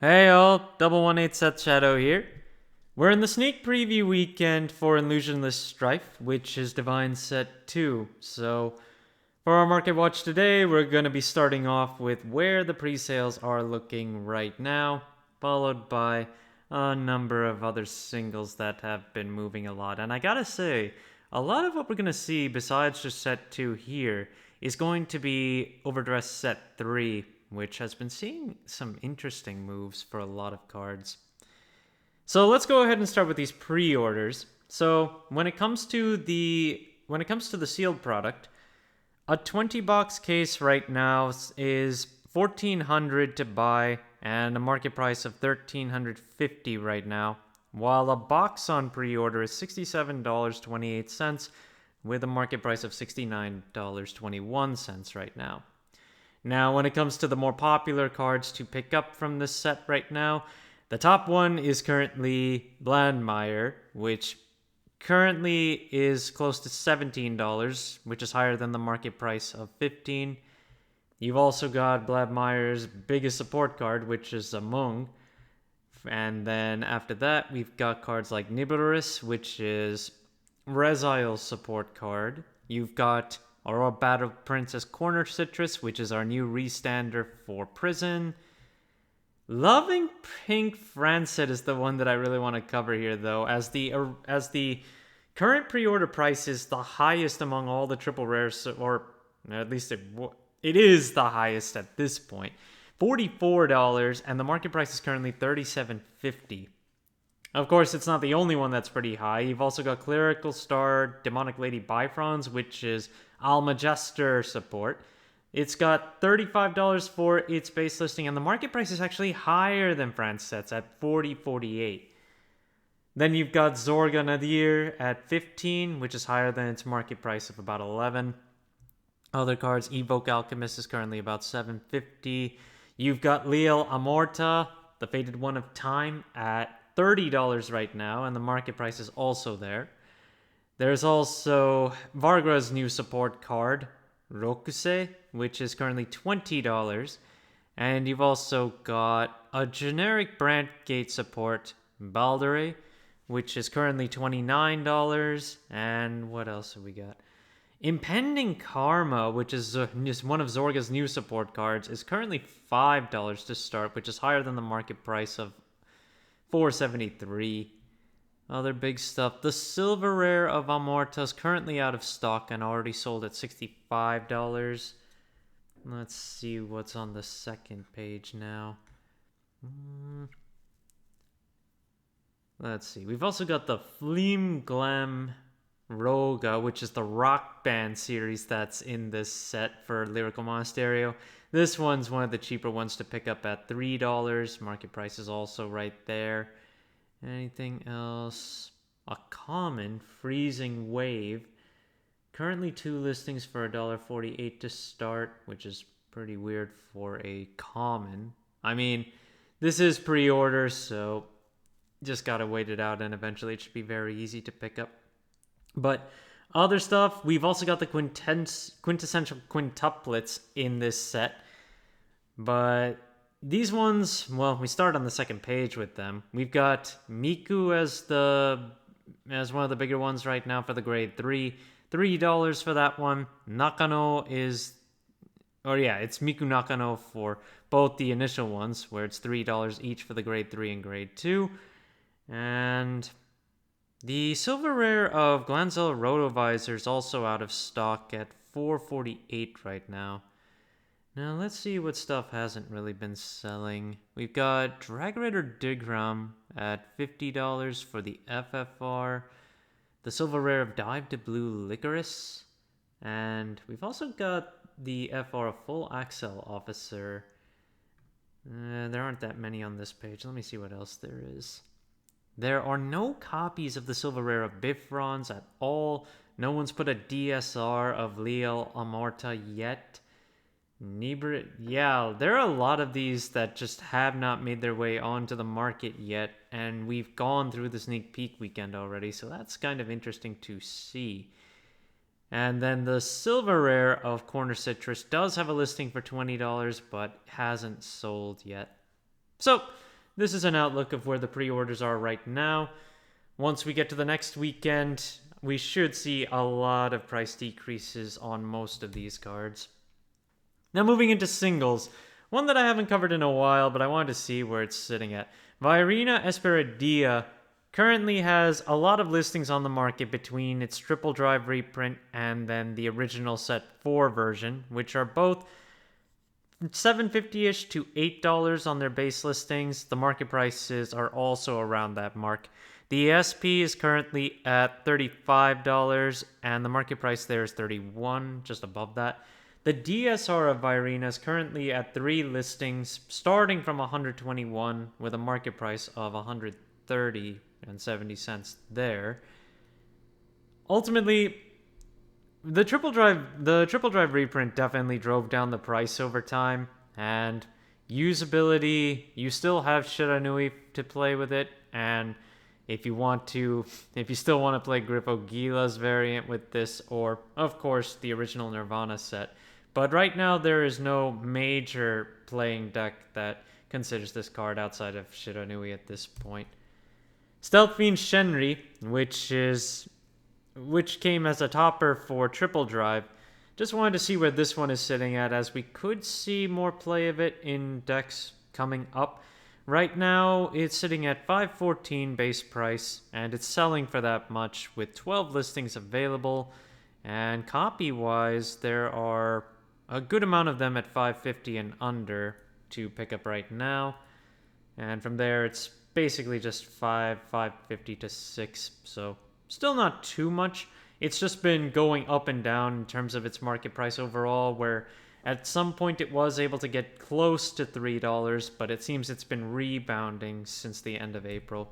Hey all, Double 18 Set Shadow here. We're in the sneak preview weekend for Illusionless Strife, which is Divine Set 2. So, for our market watch today, we're going to be starting off with where the pre-sales are looking right now, followed by a number of other singles that have been moving a lot. And I gotta say, a lot of what we're going to see besides just Set 2 here is going to be Overdressed Set 3, which has been seeing some interesting moves for a lot of cards. So let's go ahead and start with these pre-orders. So when it comes to the sealed product, a 20 box case right now is $1,400 to buy and a market price of $1,350 right now, while a box on pre-order is $67.28 with a market price of $69.21 right now. Now, when it comes to the more popular cards to pick up from this set right now, the top one is currently Blandmeyer, which currently is close to $17, which is higher than the market price of $15. You've also got Blandmeyer's biggest support card, which is Amung. And then after that, we've got cards like Nibiruris, which is Rezile's support card. You've got Aurora Battle Princess Corner Citrus, which is our new restander for Prison. Loving Pink Francet is the one that I really want to cover here, though, as the current pre-order price is the highest among all the triple rares, or at least it is the highest at this point. $44, and the market price is currently $37.50. Of course, it's not the only one that's pretty high. You've also got Clerical Star Demonic Lady Bifrons, which is Almajester support. It's got $35 for its base listing, and the market price is actually higher than Francet's at $40.48. Then you've got Zorga Nadir at $15, which is higher than its market price of about $11. Other cards, Evoke Alchemist is currently about $7.50. You've got Leal Amorta, the Faded One of Time, at $30 right now, and the market price is also there. There's also Vargra's new support card, Rokuse, which is currently $20. And you've also got a generic Brandgate support, Baldere, which is currently $29. And what else have we got? Impending Karma, which is one of Zorga's new support cards, is currently $5 to start, which is higher than the market price of $4.73. Other big stuff. The Silver Rare of Amorta is currently out of stock and already sold at $65. Let's see what's on the second page now. Let's see. We've also got the Fleam Glam Roga, which is the Rock Band series that's in this set for Lyrical Monasterio. This one's one of the cheaper ones to pick up at $3. Market price is also right there. Anything else? A common Freezing Wave. Currently 2 listings for $1.48 to start, which is pretty weird for a common. I mean, this is pre-order, so just gotta wait it out, and eventually it should be very easy to pick up. But other stuff, we've also got the quintessential quintuplets in this set. But these ones, well, we start on the second page with them. We've got Miku as one of the bigger ones right now for the grade 3. $3 for that one. Nakano it's Miku Nakano for both the initial ones, where it's $3 each for the grade 3 and grade 2. And the Silver Rare of Glanzilla Rotovisor is also out of stock at $4.48 right now. Now, let's see what stuff hasn't really been selling. We've got Drag Raider Digram at $50 for the FFR. The Silver Rare of Dive to Blue Licorice. And we've also got the FR of Full Axel Officer. There aren't that many on this page. Let me see what else there is. There are no copies of the Silver Rare of Bifrons at all. No one's put a DSR of Leal Amorta yet. Yeah, there are a lot of these that just have not made their way onto the market yet, and we've gone through the sneak peek weekend already, so that's kind of interesting to see. And then the Silver Rare of Corner Citrus does have a listing for $20, but hasn't sold yet. So, this is an outlook of where the pre-orders are right now. Once we get to the next weekend, we should see a lot of price decreases on most of these cards. Now moving into singles, one that I haven't covered in a while, but I wanted to see where it's sitting at. Virina Esperidia currently has a lot of listings on the market between its triple drive reprint and then the original set 4 version, which are both $7.50-ish to $8 on their base listings. The market prices are also around that mark. The SP is currently at $35 and the market price there is $31, just above that. The DSR of Virina is currently at 3 listings, starting from $121 with a market price of $130.70 there. Ultimately, the triple drive reprint definitely drove down the price over time, and usability, you still have Shiranui to play with it, and if you still want to play Grifo Gila's variant with this, or of course the original Nirvana set. But right now there is no major playing deck that considers this card outside of Shiranui at this point. Stealth Fiend Sheny, which came as a topper for triple drive. Just wanted to see where this one is sitting at, as we could see more play of it in decks coming up. Right now, it's sitting at $5.14 base price, and it's selling for that much with 12 listings available. And copy-wise, there are a good amount of them at $5.50 and under to pick up right now. And from there, it's basically just $5.50 to $6, so still not too much. It's just been going up and down in terms of its market price overall, where at some point it was able to get close to $3, but it seems it's been rebounding since the end of April.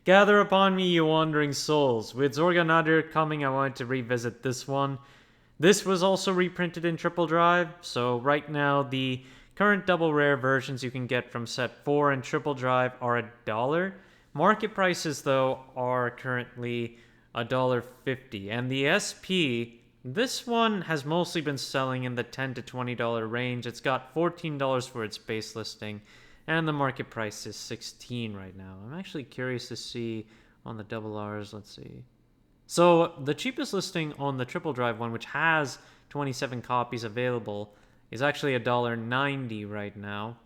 Gather upon me, you wandering souls. With Zorga Nadir coming, I wanted to revisit this one. This was also reprinted in triple drive, so right now the current double rare versions you can get from set 4 and triple drive are $1. Market prices, though, are currently $1.50. And the SP, this one has mostly been selling in the $10 to $20 range. It's got $14 for its base listing, and the market price is $16 right now. I'm actually curious to see on the double Rs. Let's see. So the cheapest listing on the triple drive one, which has 27 copies available, is actually $1.90 right now.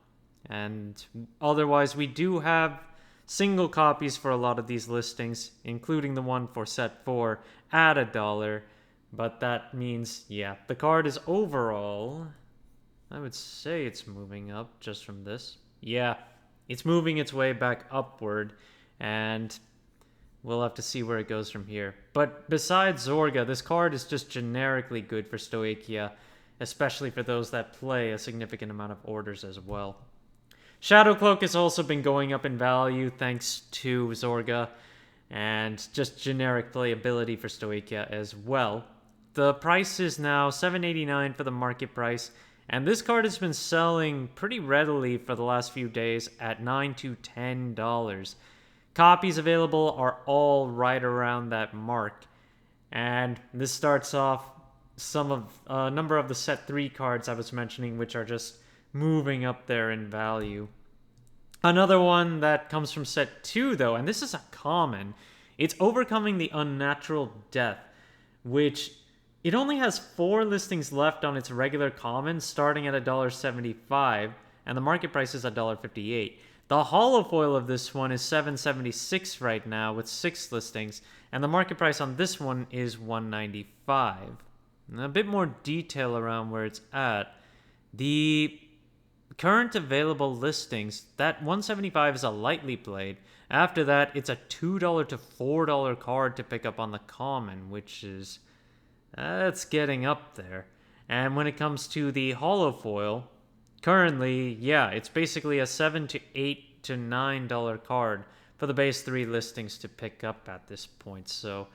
And otherwise, we do have single copies for a lot of these listings, including the one for set 4 at $1. But that means, yeah, the card is overall, I would say it's moving up just from this. Yeah, it's moving its way back upward, and we'll have to see where it goes from here. But besides Zorga, this card is just generically good for Stoichia, especially for those that play a significant amount of orders as well. Shadow Cloak has also been going up in value thanks to Zorga and just generic playability for Stoichia as well. The price is now $7.89 for the market price, and this card has been selling pretty readily for the last few days at $9 to $10. Copies available are all right around that mark, and this starts off a number of the set 3 cards I was mentioning, which are just moving up there in value. Another one that comes from set 2, though, and this is a common, it's Overcoming the Unnatural Death, which it only has 4 listings left on its regular common, starting at $1.75, and the market price is $1.58. The holofoil of this one is $7.76 right now with 6 listings, and the market price on this one is $1.95. And a bit more detail around where it's at. The current available listings, that $1.75 is a lightly played. After that, it's a $2 to $4 card to pick up on the common, which is, that's getting up there. And when it comes to the holofoil, currently, yeah, it's basically a $7 to $8 to $9 card for the base 3 listings to pick up at this point. So,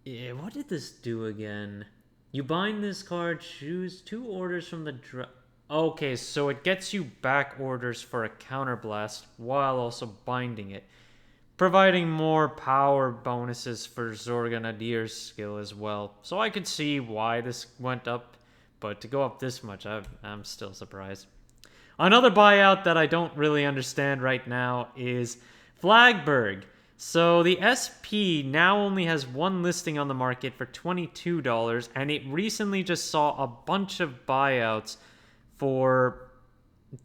yeah, what did this do again? You bind this card, choose 2 orders from the okay, so it gets you back orders for a counterblast while also binding it, providing more power bonuses for Zorga Nadir's skill as well. So I could see why this went up, but to go up this much, I'm still surprised. Another buyout that I don't really understand right now is Flagg. So the SP now only has one listing on the market for $22, and it recently just saw a bunch of buyouts for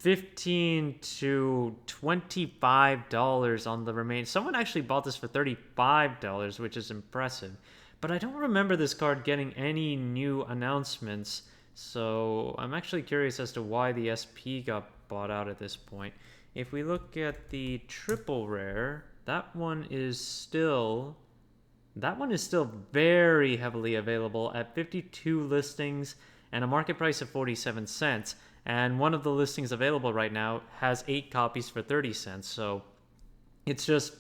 $15 to $25 on the remain. Someone actually bought this for $35, which is impressive. But I don't remember this card getting any new announcements, so I'm actually curious as to why the SP got bought out at this point. If we look at the triple rare, that one is still very heavily available at 52 listings and a market price of 47 cents. And one of the listings available right now has 8 copies for 30 cents. So it's just...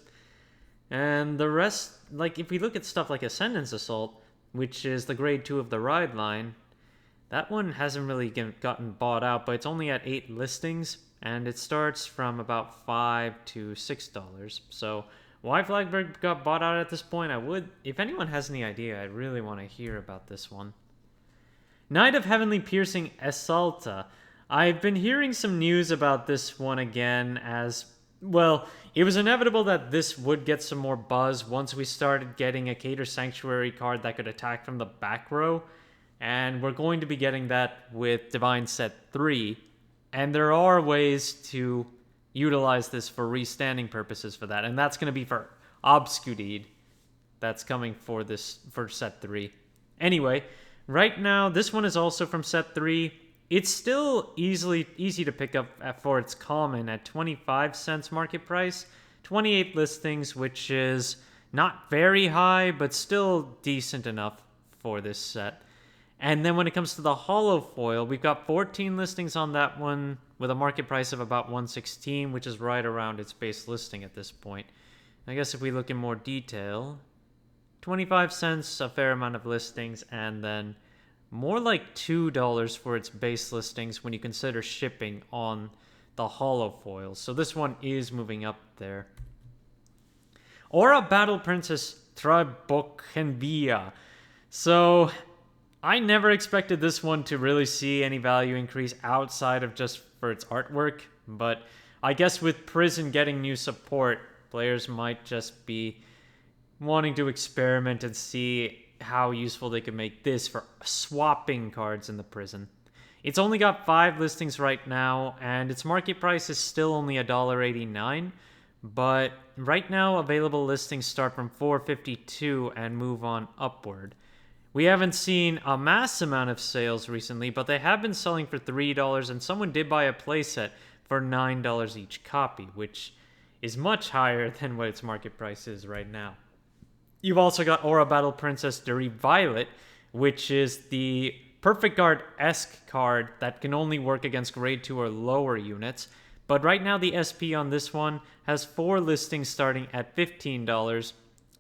And the rest, like if we look at stuff like Ascendance Assault, which is the grade 2 of the ride line, that one hasn't really gotten bought out, but it's only at 8 listings, and it starts from about $5 to $6. So why Flagg got bought out at this point, if anyone has any idea, I'd really want to hear about this one. Knight of Heavenly Piercing Esala. I've been hearing some news about this one again as, well, it was inevitable that this would get some more buzz once we started getting a Cater Sanctuary card that could attack from the back row. And we're going to be getting that with Divine Set 3. And there are ways to utilize this for restanding purposes for that. And that's going to be for Obscudeed. That's coming for Set 3. Anyway, right now, this one is also from Set 3. It's still easy to pick up for its common at 25 cents market price. 28 listings, which is not very high, but still decent enough for this set. And then when it comes to the holo foil, we've got 14 listings on that one with a market price of about 116, which is right around its base listing at this point. I guess if we look in more detail, 25 cents, a fair amount of listings, and then more like $2 for its base listings when you consider shipping on the holo foils. So this one is moving up there. Aura Battle Princess Tribokenvia. So I never expected this one to really see any value increase outside of just for its artwork, but I guess with Prison getting new support, players might just be wanting to experiment and see how useful they can make this for swapping cards in the Prison. It's only got 5 listings right now, and its market price is still only $1.89, but right now available listings start from $4.52 and move on upward. We haven't seen a mass amount of sales recently, but they have been selling for $3, and someone did buy a playset for $9 each copy, which is much higher than what its market price is right now. You've also got Aura Battle Princess Dirty Violet, which is the Perfect Guard-esque card that can only work against grade 2 or lower units. But right now the SP on this one has 4 listings starting at $15,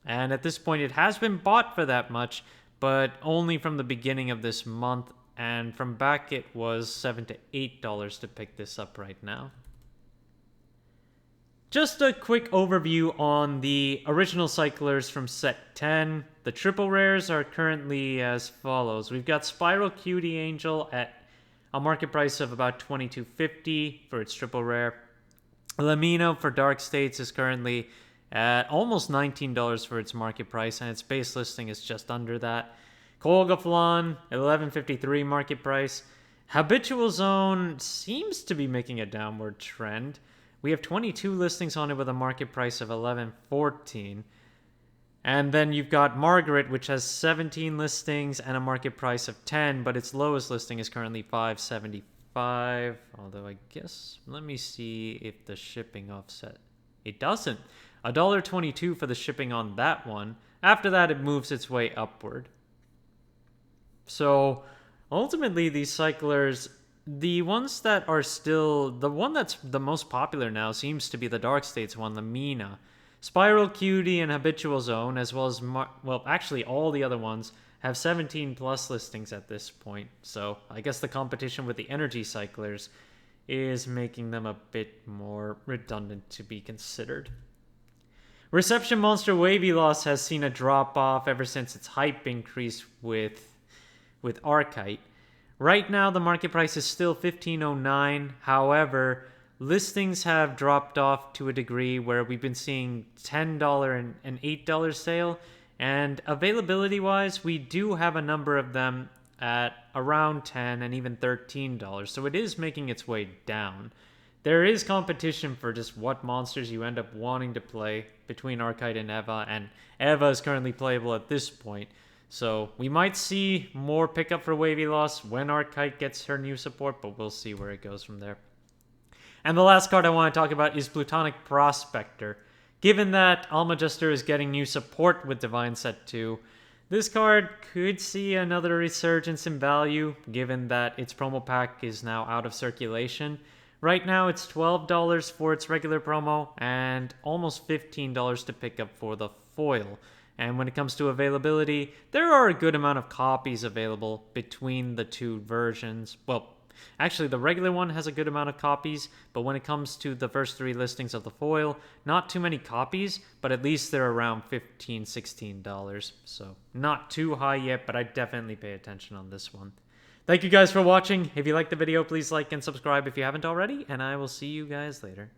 and at this point it has been bought for that much, but only from the beginning of this month, and from back it was $7 to $8 to pick this up right now. Just a quick overview on the original cyclers from set 10. The triple rares are currently as follows. We've got Spiral Cutie Angel at a market price of about $22.50 for its triple rare. Lamino for Dark States is currently at almost $19 for its market price, and its base listing is just under that. Kolgaflon at $11.53 market price. Habitual Zone seems to be making a downward trend. We have 22 listings on it with a market price of $11.14. And then you've got Margaret, which has 17 listings and a market price of $10, but its lowest listing is currently $5.75. Although I guess, let me see if the shipping offset. It doesn't. $1.22 for the shipping on that one. After that, it moves its way upward. So ultimately, these cyclers, the ones that are still, the one that's the most popular now seems to be the Dark States one, the Mina. Spiral Cutie and Habitual Zone, as well as, well, actually all the other ones, have 17 plus listings at this point. So I guess the competition with the energy cyclers is making them a bit more redundant to be considered. Reception Monster Wavy Loss has seen a drop off ever since its hype increase with Archite. Right now, the market price is still $15.09. However, listings have dropped off to a degree where we've been seeing $10 and $8 sale. And availability-wise, we do have a number of them at around $10 and even $13. So it is making its way down. There is competition for just what monsters you end up wanting to play between Archetype and Eva, and Eva is currently playable at this point. So we might see more pickup for Wavy Loss when Archetype gets her new support, but we'll see where it goes from there. And the last card I want to talk about is Plutotic Prospector. Given that Almajuster is getting new support with Divine Set 2, this card could see another resurgence in value, given that its promo pack is now out of circulation. Right now, it's $12 for its regular promo and almost $15 to pick up for the foil. And when it comes to availability, there are a good amount of copies available between the two versions. Well, actually, the regular one has a good amount of copies, but when it comes to the first 3 listings of the foil, not too many copies, but at least they're around $15, $16. So not too high yet, but I definitely pay attention on this one. Thank you guys for watching. If you liked the video, please like and subscribe if you haven't already, and I will see you guys later.